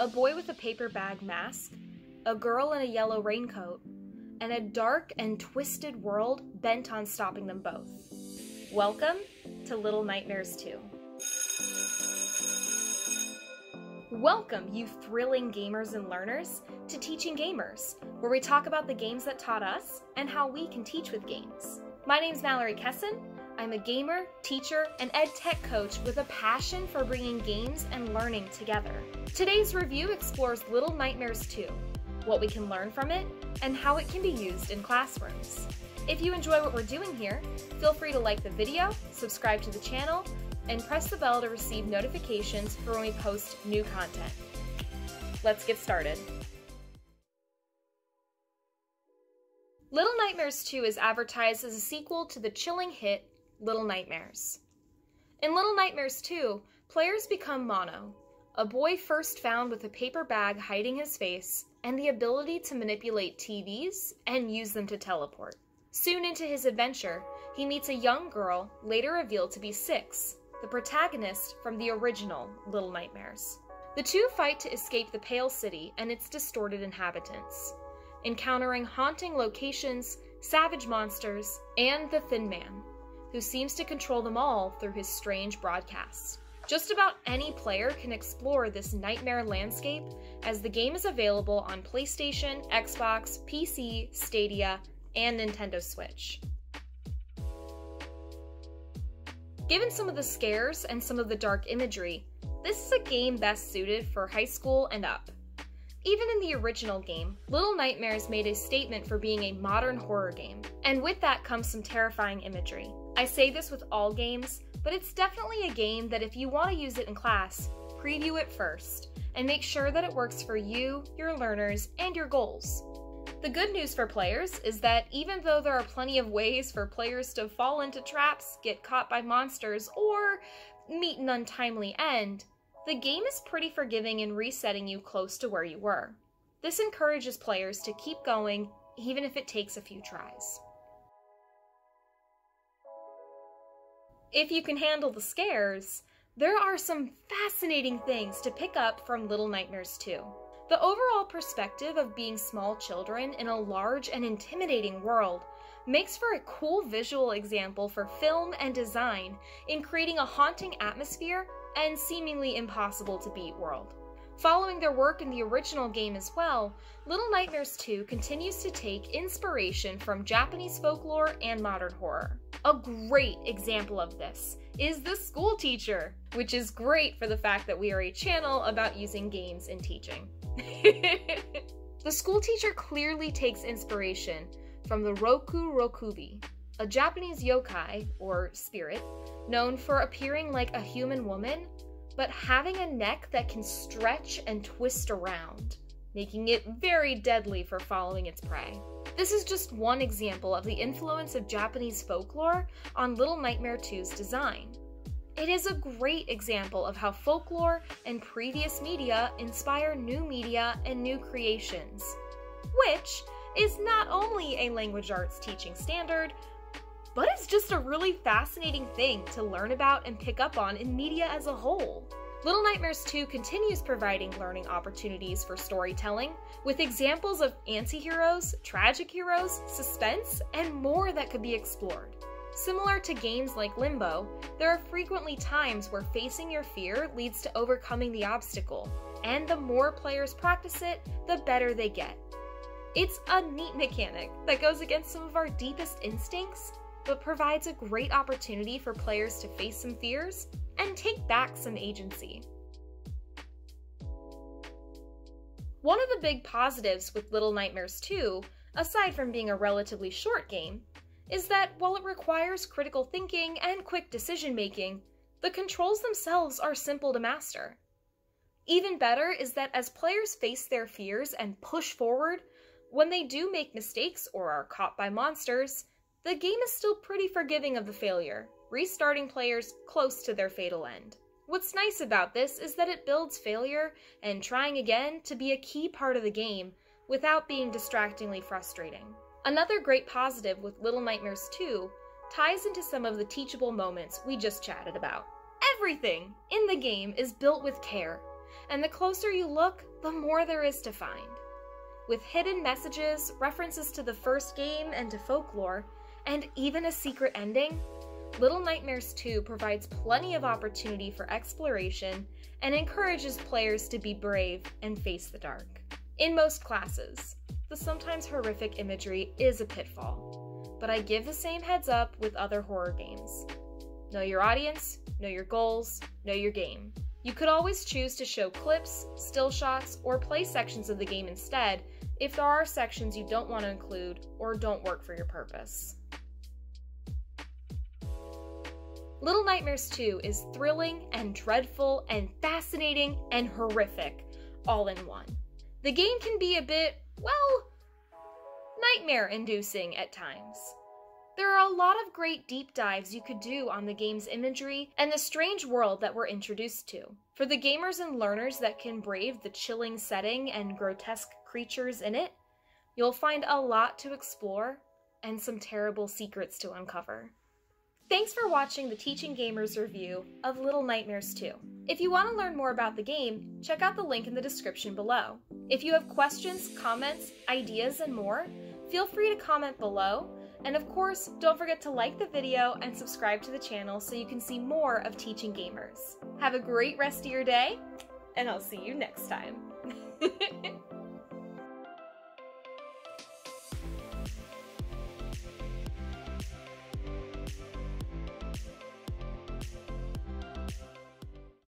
a boy with a paper bag mask, a girl in a yellow raincoat, and a dark and twisted world bent on stopping them both. Welcome to Little Nightmares 2. Welcome, you thrilling gamers and learners, to Teaching Gamers, where we talk about the games that taught us and how we can teach with games. My name's Mallory Kesson. I'm a gamer, teacher, and ed tech coach with a passion for bringing games and learning together. Today's review explores Little Nightmares 2, what we can learn from it, and how it can be used in classrooms. If you enjoy what we're doing here, feel free to like the video, subscribe to the channel, and press the bell to receive notifications for when we post new content. Let's get started. Little Nightmares 2 is advertised as a sequel to the chilling hit Little Nightmares. In Little Nightmares 2, players become Mono, a boy first found with a paper bag hiding his face and the ability to manipulate TVs and use them to teleport. Soon into his adventure, he meets a young girl, later revealed to be Six, the protagonist from the original Little Nightmares. The two fight to escape the Pale City and its distorted inhabitants, encountering haunting locations, savage monsters, and the Thin Man, who seems to control them all through his strange broadcasts. Just about any player can explore this nightmare landscape, as the game is available on PlayStation, Xbox, PC, Stadia, and Nintendo Switch. Given some of the scares and some of the dark imagery, this is a game best suited for high school and up. Even in the original game, Little Nightmares made a statement for being a modern horror game, and with that comes some terrifying imagery. I say this with all games, but it's definitely a game that if you want to use it in class, preview it first, and make sure that it works for you, your learners, and your goals. The good news for players is that even though there are plenty of ways for players to fall into traps, get caught by monsters, or meet an untimely end, the game is pretty forgiving in resetting you close to where you were. This encourages players to keep going, even if it takes a few tries. If you can handle the scares, there are some fascinating things to pick up from Little Nightmares 2. The overall perspective of being small children in a large and intimidating world makes for a cool visual example for film and design in creating a haunting atmosphere and seemingly impossible to beat world. Following their work in the original game as well, Little Nightmares 2 continues to take inspiration from Japanese folklore and modern horror. A great example of this is the school teacher, which is great for the fact that we are a channel about using games in teaching. The school teacher clearly takes inspiration from the Roku Rokubi, a Japanese yokai, or spirit, known for appearing like a human woman, but having a neck that can stretch and twist around, making it very deadly for following its prey. This is just one example of the influence of Japanese folklore on Little Nightmare 2's design. It is a great example of how folklore and previous media inspire new media and new creations, which is not only a language arts teaching standard, but it's just a really fascinating thing to learn about and pick up on in media as a whole. Little Nightmares 2 continues providing learning opportunities for storytelling, with examples of anti-heroes, tragic heroes, suspense, and more that could be explored. Similar to games like Limbo, there are frequently times where facing your fear leads to overcoming the obstacle, and the more players practice it, the better they get. It's a neat mechanic that goes against some of our deepest instincts, but provides a great opportunity for players to face some fears and take back some agency. One of the big positives with Little Nightmares 2, aside from being a relatively short game, is that while it requires critical thinking and quick decision-making, the controls themselves are simple to master. Even better is that as players face their fears and push forward, when they do make mistakes or are caught by monsters, the game is still pretty forgiving of the failure, restarting players close to their fatal end. What's nice about this is that it builds failure and trying again to be a key part of the game without being distractingly frustrating. Another great positive with Little Nightmares 2 ties into some of the teachable moments we just chatted about. Everything in the game is built with care, and the closer you look, the more there is to find. With hidden messages, references to the first game and to folklore, and even a secret ending, Little Nightmares 2 provides plenty of opportunity for exploration and encourages players to be brave and face the dark. In most classes, the sometimes horrific imagery is a pitfall, but I give the same heads up with other horror games. Know your audience, know your goals, know your game. You could always choose to show clips, still shots, or play sections of the game instead if there are sections you don't want to include or don't work for your purpose. Little Nightmares 2 is thrilling and dreadful and fascinating and horrific all in one. The game can be a bit, well, nightmare-inducing at times. There are a lot of great deep dives you could do on the game's imagery and the strange world that we're introduced to. For the gamers and learners that can brave the chilling setting and grotesque creatures in it, you'll find a lot to explore and some terrible secrets to uncover. Thanks for watching the Teaching Gamers review of Little Nightmares 2. If you want to learn more about the game, check out the link in the description below. If you have questions, comments, ideas, and more, feel free to comment below. And of course, don't forget to like the video and subscribe to the channel so you can see more of Teaching Gamers. Have a great rest of your day, and I'll see you next time.